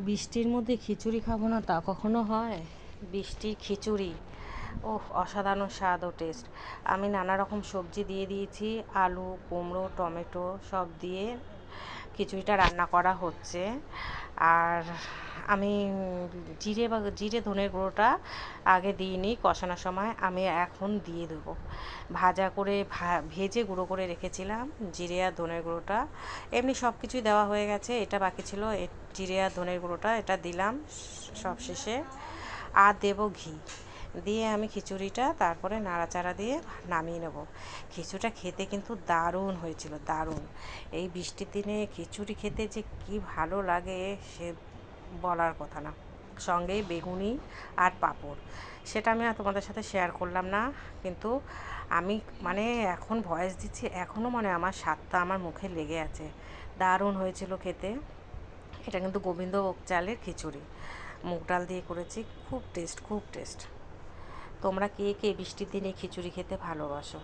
বৃষ্টির মধ্যে খিচুড়ি খাবো না তা কখনো হয়? বৃষ্টির খিচুড়ি, ওহ অসাধারণ স্বাদ ও টেস্ট। আমি নানা রকম সবজি দিয়ে দিয়েছি, আলু, কুমড়ো, টমেটো সব দিয়ে খিচুড়িটা রান্না করা হচ্ছে। আর আমি জিরে ধনের গুঁড়োটা আগে দিইনি কষানোর সময়, আমি এখন দিয়ে দেবো। ভাজা করে ভেজে গুঁড়ো করে রেখেছিলাম জিরে আর ধনের গুঁড়োটা। এমনি সব কিছুই দেওয়া হয়ে গেছে, এটা বাকি ছিল জিরে আর ধনের গুঁড়োটা, এটা দিলাম সব শেষে। আর দেবো ঘি দিয়ে আমি খিচুড়িটা তারপরে নাড়াচাড়া দিয়ে নামিয়ে নেব। খিচুড়িটা খেতে কিন্তু দারুণ হয়েছিল, দারুণ। এই বৃষ্টির দিনে খিচুড়ি খেতে যে কি ভালো লাগে সে বলার কথা না। সঙ্গে বেগুনি আর পাঁপড়, সেটা আমি আর তোমাদের সাথে শেয়ার করলাম না। কিন্তু আমি মানে এখন ভয়েস দিচ্ছি, এখনও মানে আমার স্বাদটা আমার মুখে লেগে আছে। দারুণ হয়েছিল খেতে। এটা কিন্তু গোবিন্দভোগ চালের খিচুড়ি, মুগ ডাল দিয়ে করেছি, খুব টেস্ট, খুব টেস্ট। তোমরা কে কে বৃষ্টির দিনে খিচুড়ি খেতে ভালোবাসো?